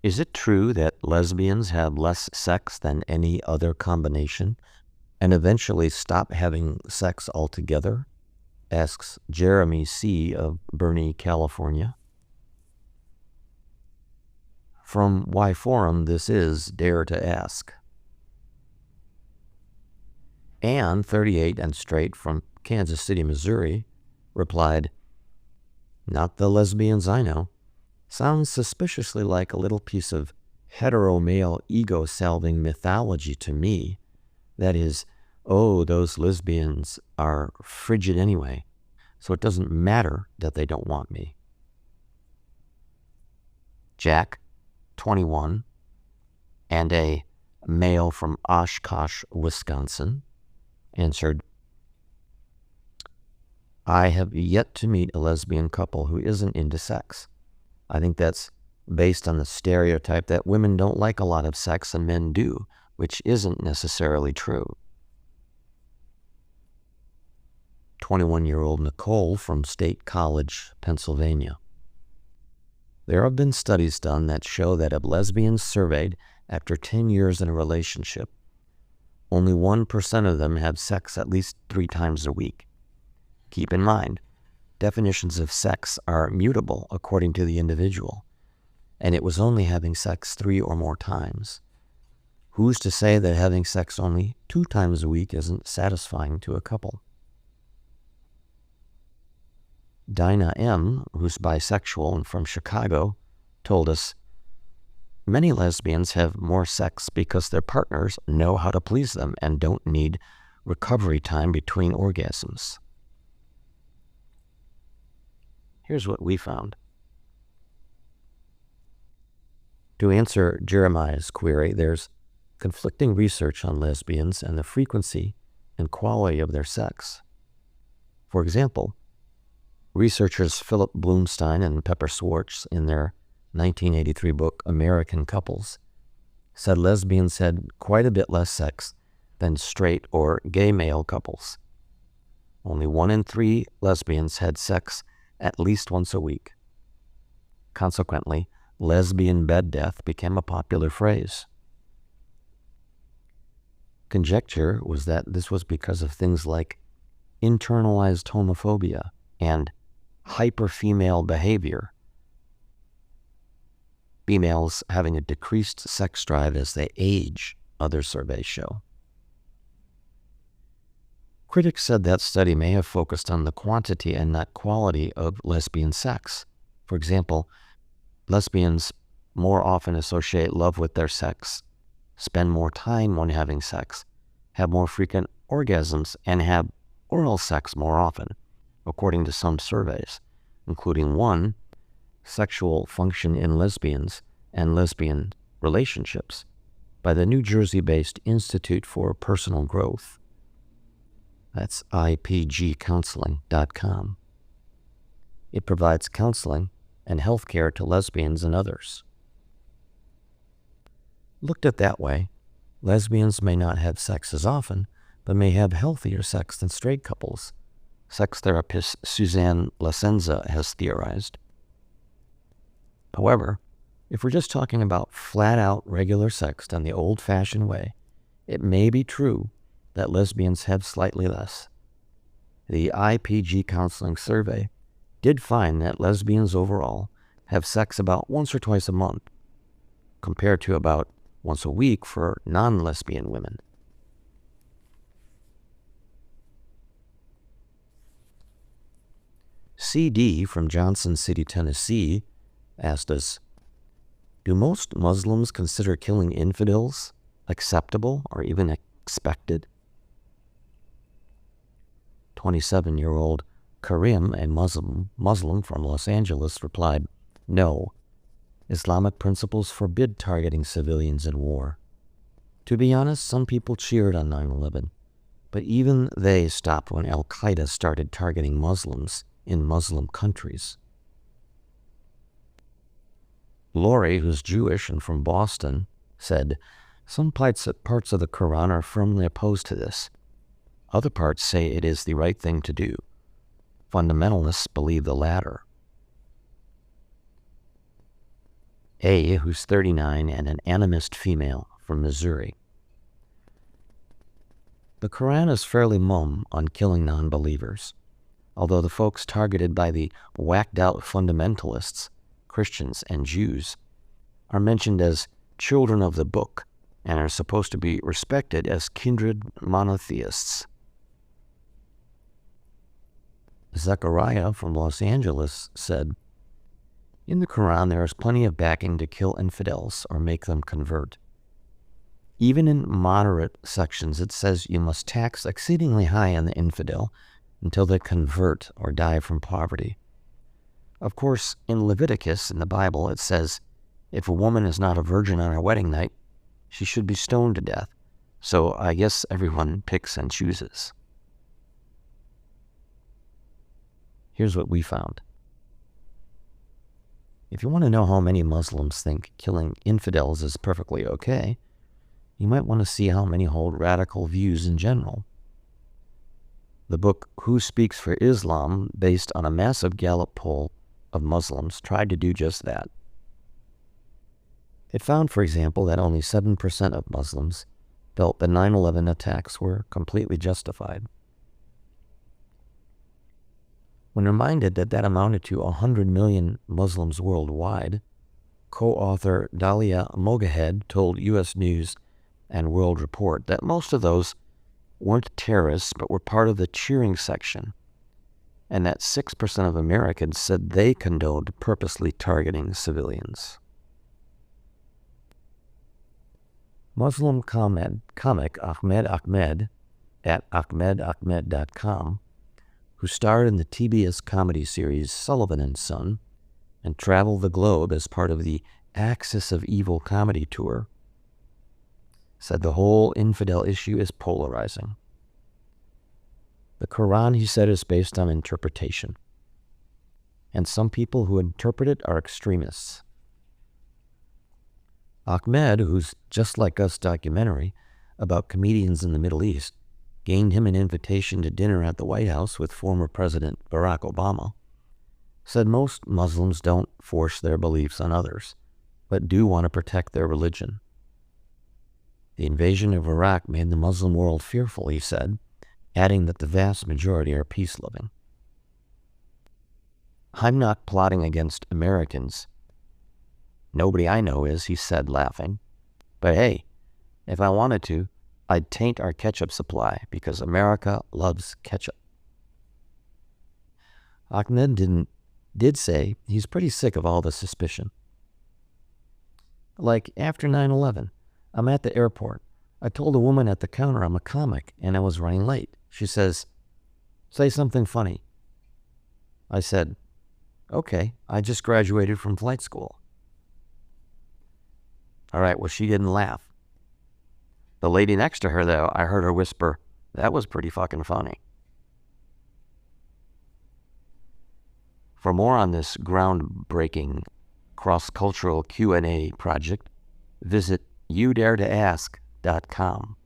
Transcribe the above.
Is it true that lesbians have less sex than any other combination and eventually stop having sex altogether? Asks Jeremy C. of Bernie, California. From Y Forum, this is Dare to Ask. Ann, 38 and straight from Kansas City, Missouri, replied, "Not the lesbians I know. Sounds suspiciously like a little piece of hetero-male ego-salving mythology to me. That is, oh, those lesbians are frigid anyway, so it doesn't matter that they don't want me." Jack, 21, and a male from Oshkosh, Wisconsin, answered, "I have yet to meet a lesbian couple who isn't into sex. I think that's based on the stereotype that women don't like a lot of sex and men do, which isn't necessarily true." 21-year-old Nicole from State College, Pennsylvania. There have been studies done that show that of lesbians surveyed after 10 years in a relationship, only 1% of them have sex at least 3 times a week. Keep in mind, definitions of sex are mutable according to the individual, and it was only having sex 3 or more times. Who's to say that having sex only 2 times a week isn't satisfying to a couple? Dinah M., who's bisexual and from Chicago, told us, "Many lesbians have more sex because their partners know how to please them and don't need recovery time between orgasms." Here's what we found. To answer Jeremiah's query, there's conflicting research on lesbians and the frequency and quality of their sex. For example, researchers Philip Bloomstein and Pepper Schwartz, in their 1983 book American Couples, said lesbians had quite a bit less sex than straight or gay male couples. Only 1 in 3 lesbians had sex at least once a week. Consequently, lesbian bed death became a popular phrase. Conjecture was that this was because of things like internalized homophobia and hyper-female behavior, females having a decreased sex drive as they age, other surveys show. Critics said that study may have focused on the quantity and not quality of lesbian sex. For example, lesbians more often associate love with their sex, spend more time when having sex, have more frequent orgasms, and have oral sex more often, according to some surveys, including one, Sexual Function in Lesbians and Lesbian Relationships, by the New Jersey-based Institute for Personal Growth. That's ipgcounseling.com. It provides counseling and health care to lesbians and others. Looked at that way, lesbians may not have sex as often, but may have healthier sex than straight couples, sex therapist Suzanne Lacenza has theorized. However, if we're just talking about flat-out regular sex done the old-fashioned way, it may be true that lesbians have slightly less. The IPG Counseling Survey did find that lesbians overall have sex about once or twice a month, compared to about once a week for non-lesbian women. CD from Johnson City, Tennessee, asked us, "Do most Muslims consider killing infidels acceptable or even expected?" 27-year-old Karim, a Muslim from Los Angeles, replied, "No. Islamic principles forbid targeting civilians in war. To be honest, some people cheered on 9/11, but even they stopped when Al-Qaeda started targeting Muslims in Muslim countries." Lori, who's Jewish and from Boston, said, "Some parts of the Quran are firmly opposed to this. Other parts say it is the right thing to do. Fundamentalists believe the latter." A, who's 39, and an animist female from Missouri. The Quran is fairly mum on killing non-believers, although the folks targeted by the whacked-out fundamentalists, Christians and Jews, are mentioned as children of the book and are supposed to be respected as kindred monotheists. Zechariah from Los Angeles said, "In the Quran there is plenty of backing to kill infidels or make them convert. Even in moderate sections it says you must tax exceedingly high on the infidel until they convert or die from poverty. Of course, in Leviticus, in the Bible, it says, if a woman is not a virgin on her wedding night, she should be stoned to death. So I guess everyone picks and chooses." Here's what we found. If you want to know how many Muslims think killing infidels is perfectly okay, you might want to see how many hold radical views in general. The book Who Speaks for Islam, based on a massive Gallup poll of Muslims, tried to do just that. It found, for example, that only 7% of Muslims felt the 9/11 attacks were completely justified. When reminded that that amounted to 100 million Muslims worldwide, co-author Dalia Mogahed told U.S. News and World Report that most of those weren't terrorists but were part of the cheering section, and that 6% of Americans said they condoned purposely targeting civilians. Muslim comic Ahmed Ahmed at ahmedahmed.com, who starred in the TBS comedy series Sullivan and Son and traveled the globe as part of the Axis of Evil comedy tour, said the whole infidel issue is polarizing. The Quran, he said, is based on interpretation, and some people who interpret it are extremists. Ahmed, whose Just Like Us documentary about comedians in the Middle East gained him an invitation to dinner at the White House with former President Barack Obama, said most Muslims don't force their beliefs on others, but do want to protect their religion. The invasion of Iraq made the Muslim world fearful, he said, adding that the vast majority are peace-loving. "I'm not plotting against Americans. Nobody I know is," he said, laughing. "But hey, if I wanted to, I'd taint our ketchup supply because America loves ketchup." Ahmed did say he's pretty sick of all the suspicion. Like after 9/11, I'm at the airport. I told a woman at the counter I'm a comic and I was running late. She says, "Say something funny." I said, "Okay, I just graduated from flight school." All right, well, she didn't laugh. The lady next to her, though, I heard her whisper, "That was pretty fucking funny." For more on this groundbreaking cross-cultural Q&A project, visit youdaretoask.com.